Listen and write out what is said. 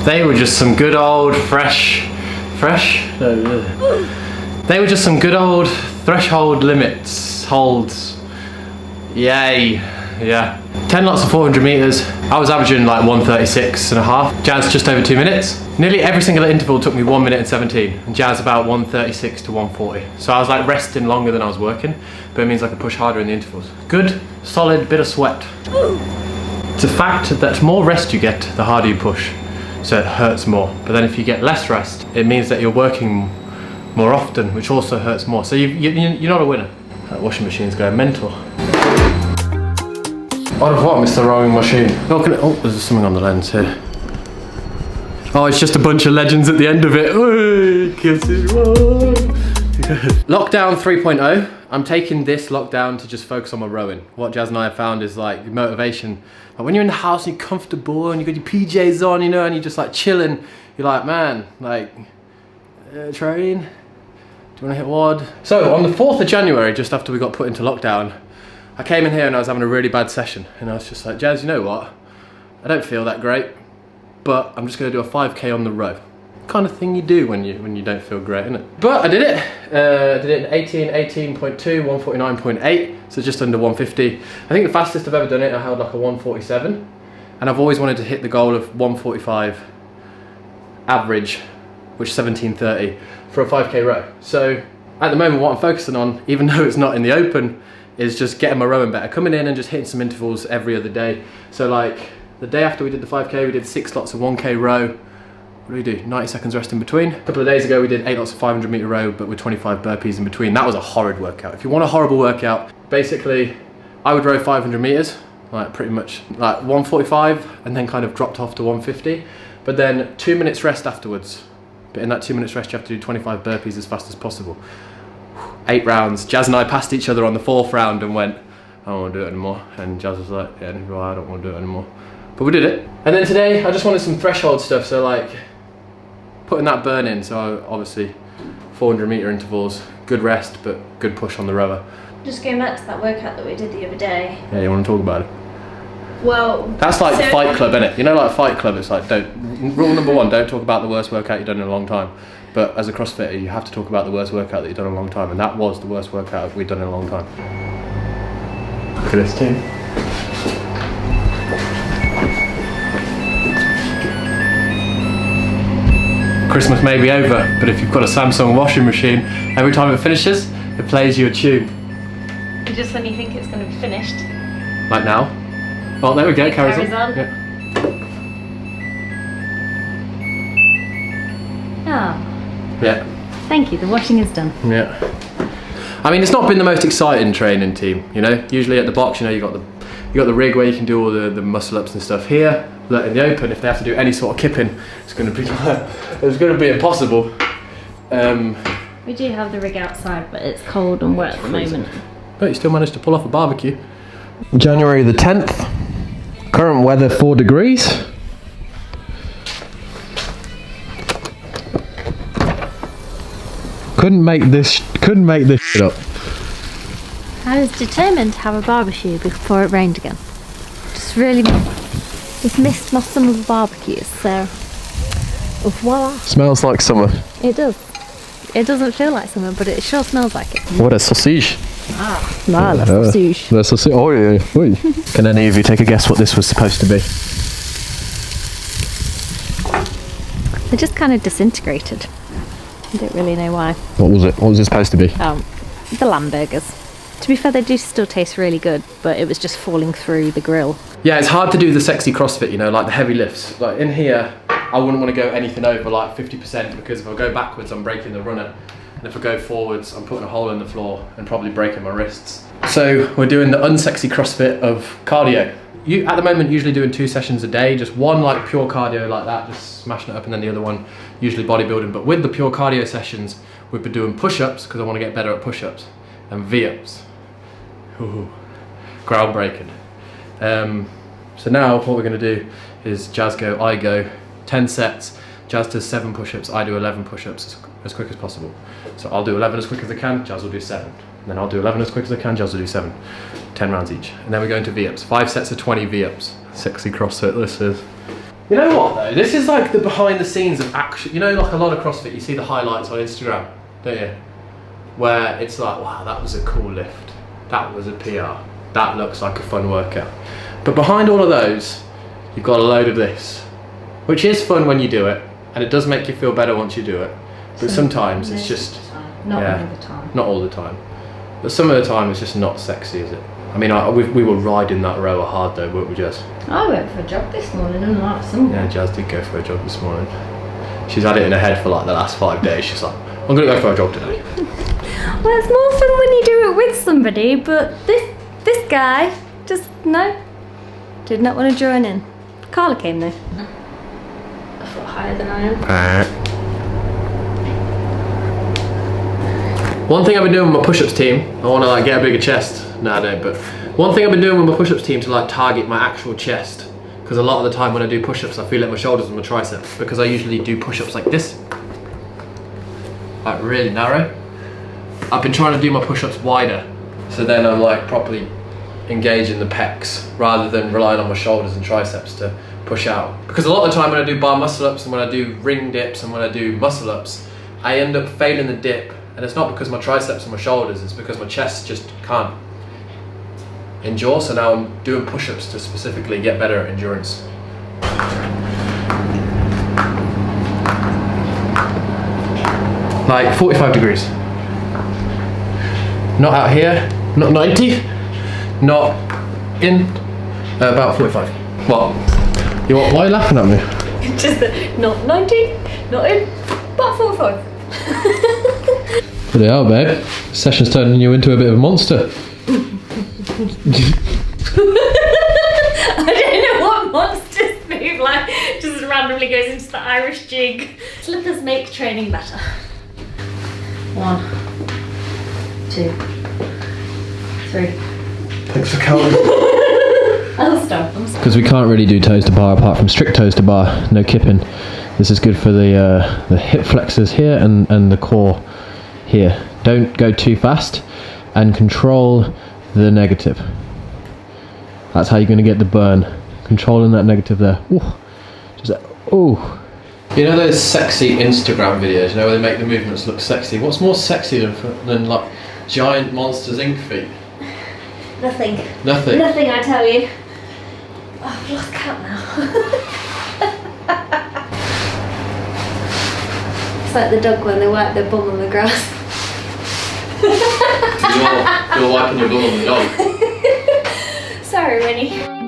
They were just some good old they were just some good old threshold limits, holds. Yay, yeah. 10 lots of 400 meters. I was averaging like 1:36.5. Jazz just over 2 minutes. Nearly every single interval took me 1 minute and 17, and Jazz about 1:36 to 1:40. So I was like resting longer than I was working, but it means I could push harder in the intervals. Good, solid bit of sweat. It's a fact that the more rest you get, the harder you push. So it hurts more. But then if you get less rest, it means that you're working more often, which also hurts more. So you're not a winner. That washing machine's going mental. Au revoir, Mr. Rowing Machine. Oh, there's something on the lens here. Oh, it's just a bunch of legends at the end of it. Lockdown 3.0. I'm taking this lockdown to just focus on my rowing. What Jazz and I have found is like motivation. Like when you're in the house and you're comfortable and you got your PJs on, you know, and you're just like chilling, you're like, man, like, train? Do you want to hit WOD? So on the 4th of January, just after we got put into lockdown, I came in here and I was having a really bad session. And I was just like, Jazz, you know what? I don't feel that great, but I'm just going to do a 5K on the row. Kind of thing you do when you don't feel great, isn't it? But I did it. Did it in 18.2, 149.8, so just under 150. I think the fastest I've ever done it, I held like a 147, and I've always wanted to hit the goal of 145 average, which is 17:30 for a 5K row. So at the moment, what I'm focusing on, even though it's not in the open, is just getting my rowing better, coming in and just hitting some intervals every other day. So like the day after we did the 5K, we did 6 lots of 1K row. What do we do? 90 seconds rest in between. A couple of days ago we did 8 lots of 500 meter row, but with 25 burpees in between. That was a horrid workout. If you want a horrible workout, basically I would row 500 meters, like pretty much like 145, and then kind of dropped off to 150, but then 2 minutes rest afterwards. But in that 2 minutes rest you have to do 25 burpees as fast as possible. 8 rounds. Jazz and I passed each other on the 4th round and went, I don't want to do it anymore. And Jazz was like, yeah, I don't want to do it anymore. But we did it. And then today I just wanted some threshold stuff, so like putting that burn in, so obviously 400 meter intervals, good rest, but good push on the rower. Just going back to that workout that we did the other day. Yeah, you want to talk about it? Well, that's like so Fight Club, isn't it? You know, like Fight Club, it's like, rule number 1, don't talk about the worst workout you've done in a long time. But as a CrossFitter, you have to talk about the worst workout that you've done in a long time, and that was the worst workout we've done in a long time. Look at this team. Christmas may be over, but if you've got a Samsung washing machine, every time it finishes, it plays you a tune. Just when you think it's going to be finished. Like now. Oh, there we go, carries on. Yeah. Oh. Yeah. Thank you, the washing is done. Yeah. I mean, it's not been the most exciting training team, you know? Usually at the box, you know, you got the rig where you can do all the muscle ups and stuff. Here, in the open, if they have to do any sort of kipping, it's going to be impossible. We do have the rig outside, but it's cold and wet at the moment. But you still managed to pull off a barbecue. January the 10th. Current weather 4 degrees. Couldn't make this shit up. I was determined to have a barbecue before it rained again. Just missed my summer barbecues, so voila. Smells like summer. It does. It doesn't feel like summer, but it sure smells like it. What a sausage. La sausage. La sausage. Oh yeah. Can any of you take a guess what this was supposed to be? They just kind of disintegrated. I don't really know why. What was it? What was it supposed to be? The lamb burgers. To be fair, they do still taste really good, but it was just falling through the grill. Yeah, it's hard to do the sexy CrossFit, you know, like the heavy lifts. Like in here, I wouldn't want to go anything over like 50%, because if I go backwards, I'm breaking the runner. And if I go forwards, I'm putting a hole in the floor and probably breaking my wrists. So we're doing the unsexy CrossFit of cardio. You, at the moment, usually doing 2 sessions a day, just one like pure cardio like that, just smashing it up, and then the other one, usually bodybuilding. But with the pure cardio sessions, we've been doing push-ups, because I want to get better at push-ups, and V-ups. Ooh, groundbreaking. So now what we're going to do is Jazz go, I go, 10 sets. Jazz does 7 push-ups, I do 11 push-ups as quick as possible. So I'll do 11 as quick as I can, Jazz will do 7. And then I'll do 11 as quick as I can, Jazz will do 7. 10 rounds each. And then we go into V-ups. 5 sets of 20 V-ups. Sexy CrossFit this is. You know what though? This is like the behind the scenes of action. You know, like a lot of CrossFit, you see the highlights on Instagram, don't you? Where it's like, wow, that was a cool lift. That was a PR. That looks like a fun workout. But behind all of those, you've got a load of this, which is fun when you do it, and it does make you feel better once you do it. But sometimes it's just, not all the time. Not all the time. But some of the time it's just not sexy, is it? I mean, we were riding that rower hard though, weren't we, Jazz? I went for a jog this morning, unlike someone. Yeah, Jazz did go for a jog this morning. She's had it in her head for like the last 5 days. She's like, I'm gonna go for a jog today. Well, it's more fun when you do it with somebody, but this guy just, did not want to join in. Carla came though. A foot higher than I am. One thing I've been doing with my push-ups team, I want to like get a bigger chest. No, I don't, but one thing I've been doing with my push-ups team to like target my actual chest, because a lot of the time when I do push-ups I feel like my shoulders and my triceps, because I usually do push-ups like this, like really narrow. I've been trying to do my push-ups wider, so then I'm like properly engaging the pecs rather than relying on my shoulders and triceps to push out. Because a lot of the time when I do bar muscle-ups and when I do ring dips and when I do muscle-ups, I end up failing the dip. And it's not because my triceps and my shoulders, it's because my chest just can't endure. So now I'm doing push-ups to specifically get better at endurance. Like 45 degrees. Not out here, not 90, not in, about 45. What? Why are you laughing at me? Just not 90, not in, about 45. Bloody hell, babe. Session's turning you into a bit of a monster. I don't know what monsters move like. Just randomly goes into the Irish jig. Slippers make training better. 1, 2, 3. Thanks for counting. I'll stop. Because we can't really do toes to bar apart from strict toes to bar, no kipping. This is good for the hip flexors here and the core here. Don't go too fast and control the negative. That's how you're going to get the burn. Controlling that negative there. Ooh. Just that. Ooh. You know those sexy Instagram videos, you know, where they make the movements look sexy? What's more sexy than like giant Monsters Inc. feet? Nothing. Nothing? Nothing, I tell you. Oh, I've lost count now. It's like the dog when they wipe their bum on the grass. You're wiping your bum on the dog. Sorry, Winnie.